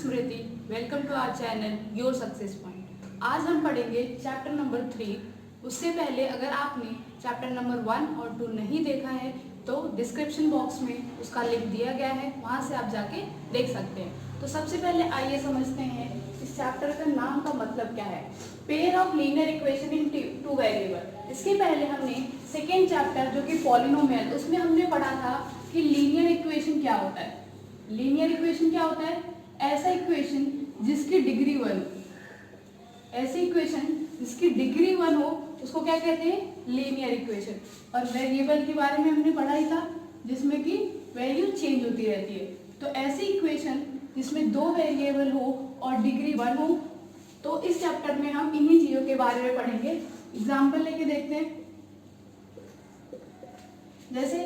Smriti. Welcome to our channel your success point. आज हम पढ़ेंगे चैप्टर नंबर 3। उससे पहले अगर आपने चैप्टर नंबर 1 और 2 नहीं देखा है तो डिस्क्रिप्शन बॉक्स में उसका लिंक दिया गया है, वहाँ से आप जाके देख सकते हैं। तो सबसे पहले आइए समझते हैं इस चैप्टर का नाम का मतलब क्या है। Pair of linear equation in two variable. इसके पहले हमने सेकेंड चैप्टर जो कि पॉलिनोमियल, उसमें हमने पढ़ा था कि लीनियर इक्वेशन क्या होता है। लीनियर इक्वेशन क्या होता है? ऐसा इक्वेशन जिसकी डिग्री 1, ऐसे इक्वेशन जिसकी डिग्री 1 हो उसको क्या कहते हैं? Linear equation. और वेरिएबल के बारे में हमने पढ़ा ही था जिसमें कि वैल्यू चेंज होती रहती है। तो ऐसी इक्वेशन जिसमें 2 वेरिएबल हो और डिग्री 1 हो, तो इस चैप्टर में हम इन्हीं चीजों के बारे में पढ़ेंगे। एग्जाम्पल लेके देखते हैं। जैसे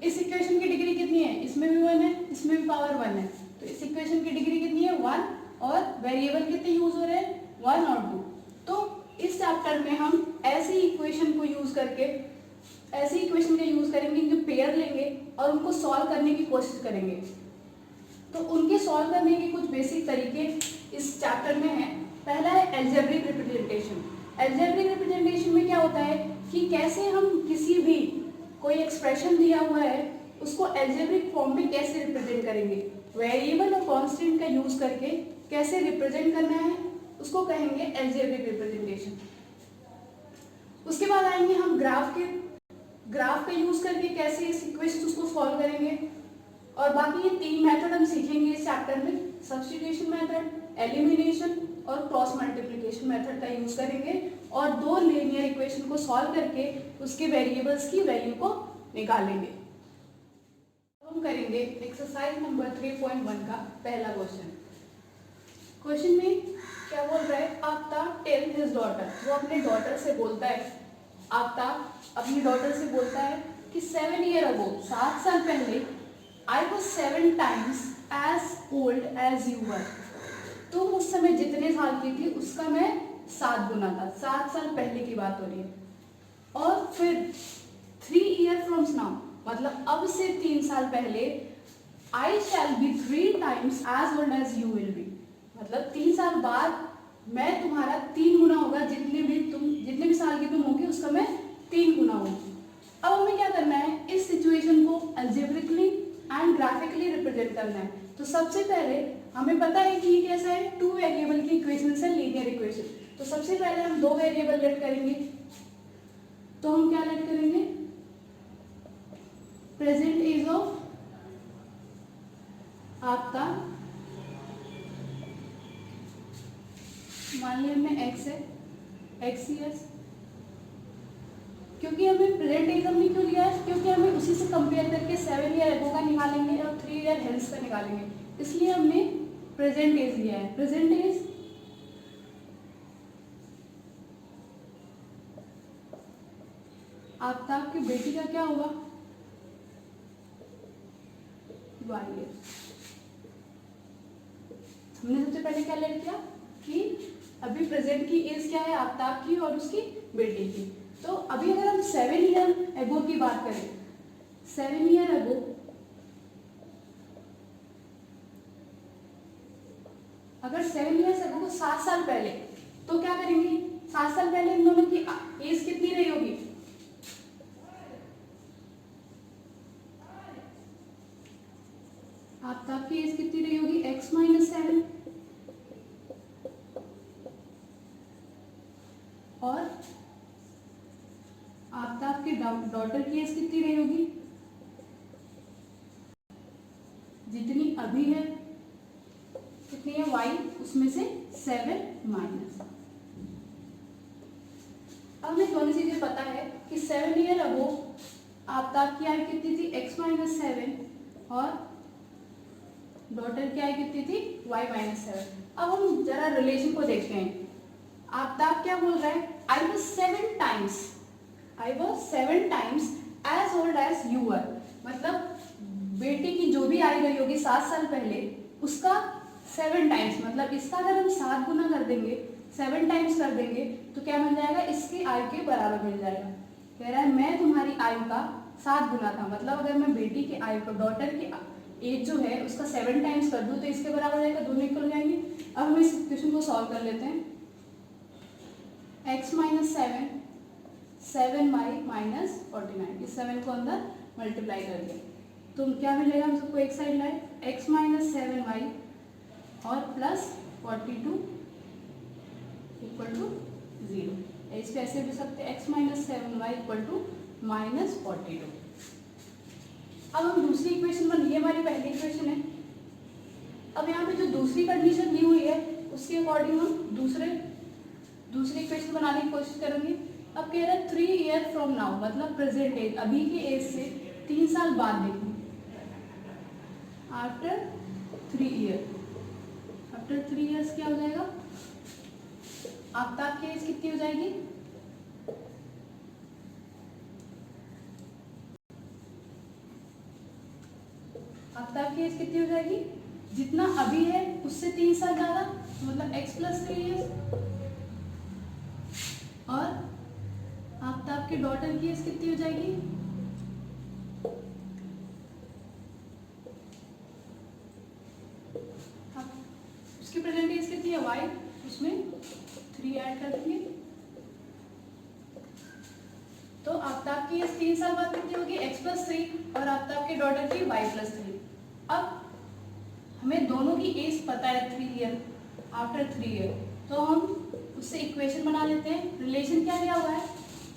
इस इक्वेशन की डिग्री कितनी है? इसमें भी 1 है, इसमें भी पावर 1 है। तो इस इक्वेशन की डिग्री कितनी है? 1। और वेरिएबल कितने यूज हो रहे हैं? 1 और 2। तो इस चैप्टर में हम ऐसी इक्वेशन को यूज करके, ऐसी इक्वेशन का यूज करेंगे जो पेयर लेंगे और उनको सॉल्व करने की कोशिश करेंगे। तो उनके सॉल्व करने के कुछ बेसिक तरीके इस चैप्टर में है। पहला है अलजेब्रिक रिप्रेजेंटेशन। अलजेब्रिक रिप्रेजेंटेशन में क्या होता है कि कैसे हम किसी भी कोई एक्सप्रेशन दिया हुआ है उसको अलजेब्रिक फॉर्म में कैसे रिप्रेजेंट करेंगे, वेरिएबल और कांस्टेंट का यूज करके कैसे रिप्रेजेंट करना है, उसको कहेंगे अलजेब्रिक रिप्रेजेंटेशन। उसके बाद आएंगे हम ग्राफ का यूज करके कैसे इस इक्वेशन को सॉल्व करेंगे। और बाकी ये 3 मेथड हम सीखेंगे इस चैप्टर में, सब्स्टिट्यूशन मेथड, एलिमिनेशन और क्रॉस मल्टीप्लिकेशन मेथड का यूज करेंगे और 2 लीनियर इक्वेशन को सॉल्व करके उसके वेरिएबल्स की वैल्यू को निकालेंगे। हम करेंगे एक्सरसाइज नंबर 3.1 का पहला क्वेश्चन। क्वेश्चन में क्या बोल रहा है? आफ्ताब टेल हिज डॉटर, वो अपने डॉटर से बोलता है, आफ्ताब अपनी डॉटर से बोलता है कि 7 ईयर अगो, 7 साल पहले, I was 7 times as old as you were. तुम उस समय जितने साल की थी उसका मैं 7 गुना था। 7 साल पहले की बात हो रही है। और फिर 3 ईयर फ्रॉम नाउ, मतलब अब से 3 साल पहले, I shall be 3 times as old as you will be, मतलब 3 साल बाद मैं तुम्हारा 3 गुना होगा, जितने भी साल की तुम होगी उसका मैं 3 गुना होगी। अब हमें क्या करना है? इस सिचुएशन को अलजेब्रिकली एंड ग्राफिकली रिप्रेजेंट करना है। तो सबसे पहले हमें पता है कि ये कैसा है, 2 वेरिएबल की इक्वेशन है, लीनियर इक्वेशन। तो सबसे पहले हम 2 वेरिएबल लेट करेंगे। तो हम क्या लेट करेंगे? प्रेजेंट एज ऑफ आपका, मान लिया हमने x है, x ईयर्स। क्योंकि हमें प्रेजेंट एज हमने क्यों लिया है? क्योंकि हमें उसी से कंपेयर करके 7 ईयर एगो का निकालेंगे और 3 ईयर हेंस का निकालेंगे, इसलिए हमने प्रेजेंट एज लिया है। प्रेजेंट एज आफ्ताब की बेटी का क्या होगा? y year. हमने सबसे पहले क्या लेट किया कि अभी प्रेजेंट की एज क्या है आफ्ताब की और उसकी बेटी की। तो अभी अगर हम 7 ईयर एगो की बात करें, 7 ईयर एगो, अगर 7 ईयर्स एगो को 7 साल पहले, तो क्या करेंगे? 7 साल पहले इन दोनों की एज कितनी रही होगी? आफ्ताब की एज कितनी रही होगी? x - 7। और आफ्ताब की डॉटर की एज कितनी रही होगी? जितनी अभी है, कितनी है y, उसमें से 7 माइनस। अब हमें दोनों चीजें पता है कि 7 ईयर अगो आफ्ताब की आयु कितनी थी? x - 7 और डॉटर की आयु कितनी थी? y - 7। अब हम जरा रिलेशन को देखते हैं। आफ्ताब क्या बोल रहा है? I was 7 times as old as you were, मतलब बेटी की जो भी आयु रही होगी 7 साल पहले उसका 7 टाइम्स, मतलब इसका अगर हम 7 गुना कर देंगे, 7 टाइम्स कर देंगे तो क्या मिल जाएगा? इसकी आयु के बराबर मिल जाएगा। कह रहा है मैं तुम्हारी आयु का 7 गुना था, मतलब अगर मैं बेटी की आयु को, डॉटर की एज जो है उसका 7 टाइम्स कर दूँ तो इसके बराबर हो जाएगा, दोनों इक्वल हो जाएंगे। अब हम इस इक्वेशन को सॉल्व कर लेते हैं। x माइनस 7y माइनस 49, इस 7 को अंदर मल्टीप्लाई कर दिया तो क्या मिलेगा हम सबको, एक साइड लाए x माइनस 7y और प्लस 42 इक्वल टू 0। इस पे ऐसे भी सकते x minus 7y equal to minus 42। अब हम दूसरी इक्वेशन बन, ये हमारी पहली इक्वेशन है। अब यहाँ पे जो दूसरी कंडीशन दी हुई है उसके अकॉर्डिंग हम दूसरी इक्वेशन बनाने की कोशिश करेंगे। अब कह रहा है 3 ईयर फ्रॉम नाउ, मतलब प्रेजेंट एज, अभी की एज से 3 साल बाद देखेंगे। आफ्टर 3 ईयर्स क्या हो जाएगा, आफ्ताब की एज कितनी हो जाएगी, आफ्ताब की एज कितनी हो जाएगी, जितना अभी है उससे 3 साल ज्यादा, मतलब x प्लस 3 ईयर्स। और आफ्ताब के डॉटर की एज कितनी हो जाएगी, उसकी प्रेजेंट एज कितनी है y, उसमें 3 ऐड कर देंगे तो आफ्ताब की एज 3 साल बाद कितनी होगी, x प्लस 3 और आफ्ताब के डॉटर की y प्लस 3। अब हमें दोनों की एज पता है 3 ईयर, आफ्टर 3 ईयर, तो हम उससे इक्वेशन बना लेते हैं। रिलेशन क्या दिया हुआ है,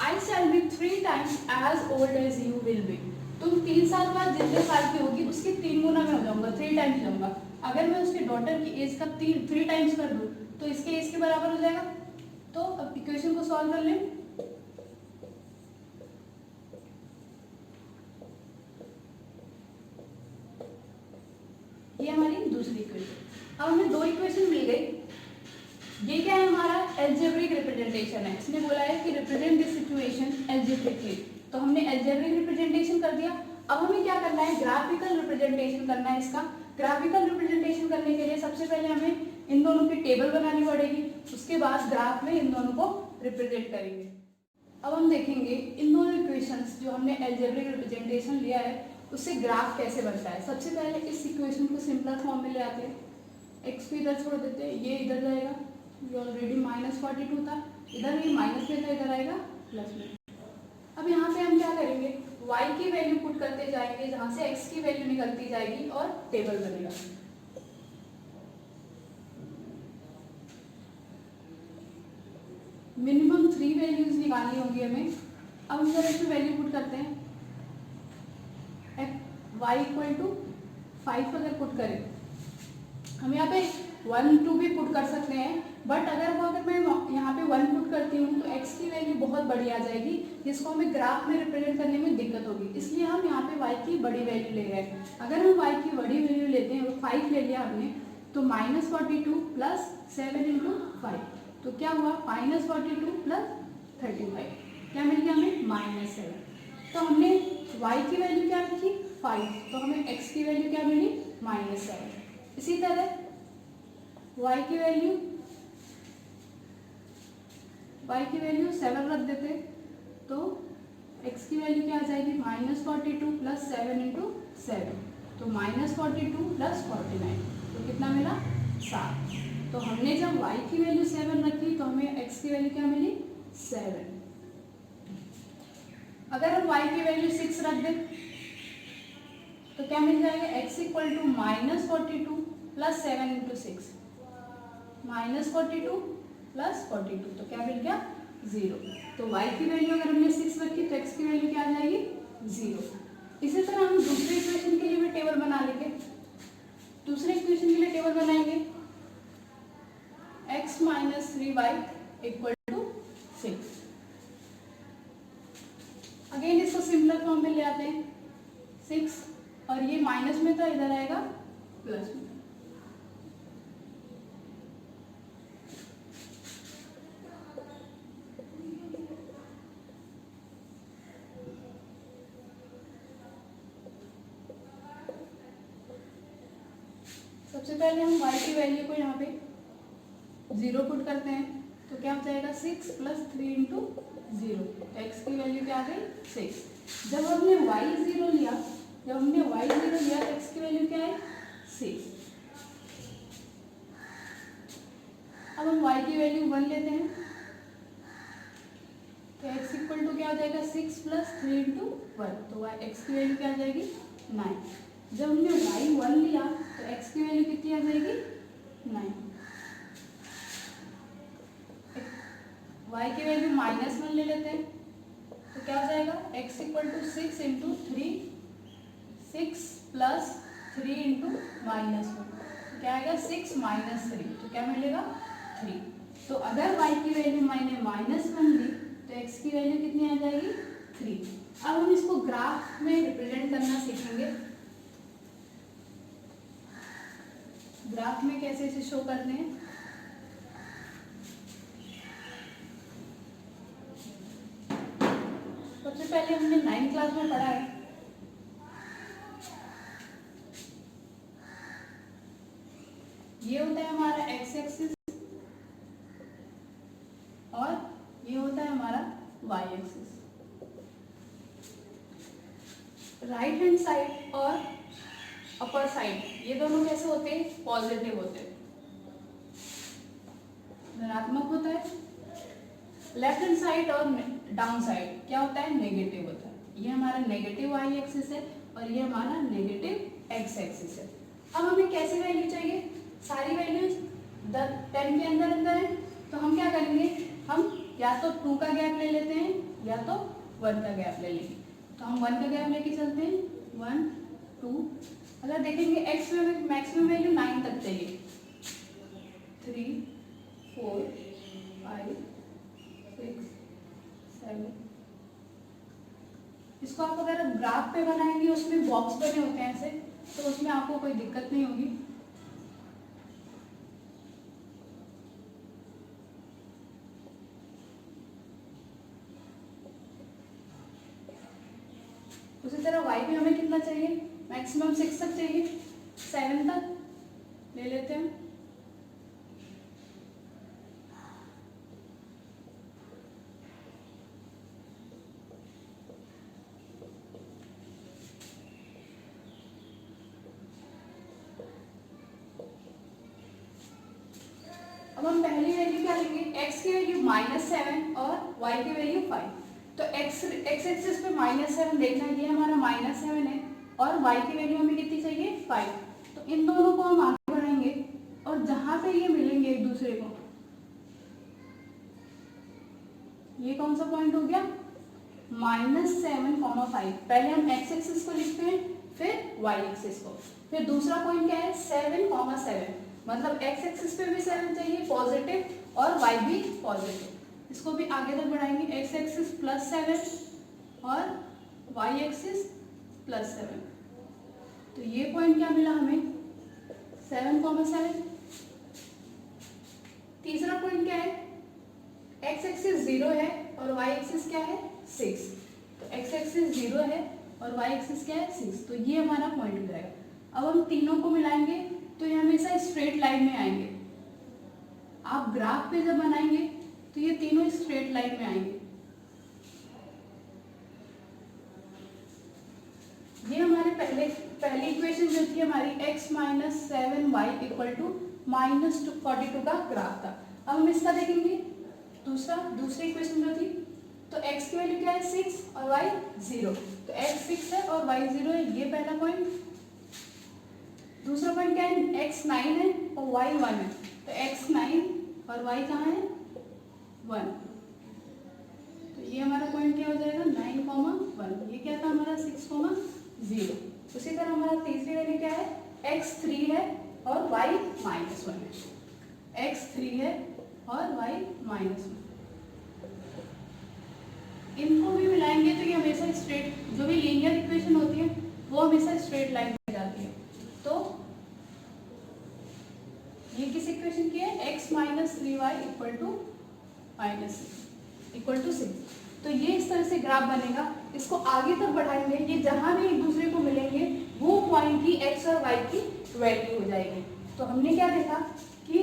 I shall be 3 times as old as you will be। तुम 3 साल बाद जितने साल की होगी उसके 3 गुना में हो जाऊंगा, 3 टाइम्स जाऊंगा। अगर मैं उसके डॉटर की एज का 3 टाइम्स कर दूं तो इसके एज के बराबर हो जाएगा। तो अब इक्वेशन को सॉल्व कर लें। ये हमारी दूसरी इक्वेशन। अब हमें 2 इक्वेशन मिल गई। ये क्या है, हमारा एल्जेब्रिक रिप्रेजेंटेशन है। इसने बोला है कि रिप्रेजेंट दिस सिचुएशन एल्जेब्रिकली, तो हमने एल्जेब्रिक रिप्रेजेंटेशन कर दिया। अब हमें क्या करना है, ग्राफिकल रिप्रेजेंटेशन करना है इसका। ग्राफिकल रिप्रेजेंटेशन करने के लिए सबसे पहले हमें इन दोनों की टेबल बनानी पड़ेगी, उसके बाद ग्राफ में इन दोनों को रिप्रेजेंट करेंगे। अब हम देखेंगे इन दोनों इक्वेशंस जो हमने एल्जेब्रिक रिप्रेजेंटेशन लिया है उससे ग्राफ कैसे बनता है। सबसे पहले इस इक्वेशन को सिंपलर फॉर्म में ले आते हैं, एक्स को इधर छोड़ देते हैं, ये इधर जाएगा, ये ऑलरेडी -42 था, इधर ये माइनस में था, इधर आएगा प्लस में। अब यहाँ पे हम क्या करेंगे, y की वैल्यू पुट करते जाएंगे जहाँ से x की वैल्यू निकलती जाएगी और टेबल बनेगा। मिनिमम 3 वैल्यूज निकालनी होगी हमें। अब हम जरा इसमें वैल्यू पुट करते हैं, y इक्वल टू 5 अगर पुट करें, हम यहाँ पे 1 2 भी पुट कर सकते हैं, बट अगर मैं यहाँ पे 1 पुट करती हूँ तो x की वैल्यू बहुत बड़ी आ जाएगी जिसको हमें ग्राफ में रिप्रेजेंट करने में दिक्कत होगी, इसलिए हम यहाँ पे y की बड़ी वैल्यू ले रहे हैं। अगर हम y की बड़ी वैल्यू लेते हैं, 5 ले लिया हमने, तो -42 प्लस 7 इंटू 5, तो क्या हुआ, -42 प्लस 35, क्या मिल गया हमें, -7। तो हमने y की वैल्यू क्या रखी, 5, तो हमें x की वैल्यू क्या मिली, -7। इसी तरह y की वैल्यू 7 रख देते तो x की वैल्यू क्या आ जाएगी, -42 प्लस 7 इंटू 7, तो -42 प्लस 49, तो कितना मिला, 7। तो हमने जब y की वैल्यू 7 रखी तो हमें x की वैल्यू क्या मिली, 7। अगर हम y की वैल्यू 6 रख दें तो क्या मिल जाएगा, x equal to -42 plus 7 into 6, -42 plus 42, तो क्या मिल गया, 0। तो y की वैल्यू अगर हमने 6 रखी तो x की वैल्यू क्या आ जाएगी, 0। इसी तरह हम दूसरे इक्वेशन के लिए भी टेबल बना लेंगे। दूसरे इक्वेशन के लिए टेबल बनाएंगे, x minus 3y equal to 6। Again इसको सिमिलर फॉर्म में ले आते हैं, 6 और ये माइनस में था, इधर आएगा प्लस में। सबसे पहले हम y की वैल्यू को यहाँ पे 0 पुट करते हैं, तो क्या हो जाएगा, 6 प्लस 3 इंटू 0, x की वैल्यू क्या आ गई, 6। जब हमने y 0 लिया तो x की वैल्यू क्या है 6। अब हम y की वैल्यू 1 लेते हैं, तो x इक्वल टू क्या हो जाएगा 6 प्लस 3 इंटू 1, तो x की वैल्यू क्या आ जाएगी 9। जब हमने y 1 लिया तो x की वैल्यू कितनी आ जाएगी 9। y की वैल्यू -1 ले लेते हैं, तो क्या हो जाएगा x equal to 6 into 3, 6 plus 3 into -1, तो क्या आएगा 6 माइनस 3, तो क्या मिलेगा 3। तो अगर y की वैल्यू मैंने -1 ली तो x की वैल्यू कितनी आ जाएगी 3। अब हम इसको ग्राफ में रिप्रेजेंट करना सीखेंगे। ग्राफ में कैसे इसे शो करते हैं, सबसे पहले हमने 9th क्लास में पढ़ा है, ये होता है हमारा x एक्सिस और ये होता है हमारा y axis. Right hand side और अपर साइड ये दोनों कैसे होते हैं, पॉजिटिव होते हैं, धनात्मक होता है। लेफ्ट हैंड साइड और डाउन साइड क्या होता है, नेगेटिव होता है। ये हमारा नेगेटिव y एक्सिस है और ये हमारा नेगेटिव x एक्सिस है। अब हमें कैसी वैल्यू चाहिए, सारी वैल्यूज 10 के अंदर अंदर है, तो हम क्या करेंगे, हम या तो 2 का गैप ले लेते हैं या तो 1 का गैप ले लेंगे। तो हम 1 का गैप लेके चलते हैं, 1 2। अगर देखेंगे x में मैक्सिमम वैल्यू 9 तक चाहिए, 3 4 5 6 7। इसको आप अगर ग्राफ पे बनाएंगे, उसमें बॉक्स बने होते हैं ऐसे, तो उसमें आपको कोई दिक्कत नहीं होगी। उसी तरह y भी हमें कितना चाहिए, मैक्सिमम 6 तक चाहिए, 7 तक ले लेते हैं। अब हम पहली वैल्यू क्या लेंगे, x की वैल्यू -7 और y की वैल्यू 5। तो x एक्सिस पे -7 देखना, ये हमारा -7 है और y की वैल्यू हमें कितनी चाहिए 5। तो इन दोनों को हम आगे बढ़ाएंगे और जहां पे ये मिलेंगे एक दूसरे को, ये कौन सा पॉइंट हो गया -7,5। पहले हम x एक्सिस को लिखते हैं, फिर y एक्सिस को, फिर दूसरा पॉइंट क्या है 7,7, मतलब x एक्सिस पे भी 7 चाहिए पॉजिटिव और y भी पॉजिटिव। इसको भी आगे तक बढ़ाएंगे, x एक्सिस +7 और y एक्सिस +7। तो ये पॉइंट क्या मिला हमें 7,7। तीसरा पॉइंट क्या है, x एक्सिस 0 है और y एक्सिस क्या है 6। तो x एक्सिस 0 है और y एक्सिस क्या है 6, तो ये हमारा पॉइंट हो जाएगा। अब हम तीनों को मिलाएंगे तो ये हमेशा स्ट्रेट लाइन में आएंगे। आप ग्राफ पे जब बनाएंगे तो ये तीनों स्ट्रेट लाइन में आएंगे। ये हमारे पहली इक्वेशन जो थी हमारी x - 7y = -42 का ग्राफ था। अब हम इसका देखेंगे दूसरी इक्वेशन जो थी, तो x की वैल्यू क्या है 6 और y 0, तो x 6 है और y 0 है, ये पहला पॉइंट। दूसरा पॉइंट क्या है, x 9 है और y 1 है, तो x 9 और y कहाँ है 1, तो ये हमारा पॉइंट क्या हो जाएगा 9,1। ये क्या था हमारा 6,0। उसी तरह हमारा तीसरी वैल्यू क्या है, x 3 है और y -1 है, x 3 है और y -1। इनको भी मिलाएंगे तो ये हमेशा स्ट्रेट, जो भी लीनियर इक्वेशन होती है वो हमेशा स्ट्रेट लाइन में जाती है। तो ये किस इक्वेशन की है, x - 3y = -6। तो ये इस तरह से ग्राफ बनेगा। इसको आगे तक बढ़ाएंगे, ये जहां भी एक दूसरे को मिलेंगे वो पॉइंट की x और y की वैल्यू हो जाएगी। तो हमने क्या देखा कि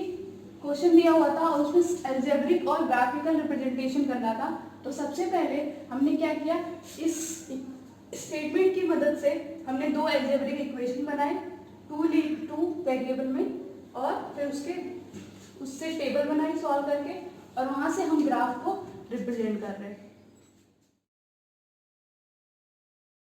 क्वेश्चन दिया हुआ था और उसमें अलजेब्रिक और ग्राफिकल रिप्रेजेंटेशन करना था। तो सबसे पहले हमने क्या किया, इस स्टेटमेंट की मदद से हमने दो अलजेब्रिक इक्वेशन बनाए टू वेरिएबल में, और फिर उससे टेबल बनाई सॉल्व करके, और वहां से हम ग्राफ को रिप्रेजेंट कर रहे हैं।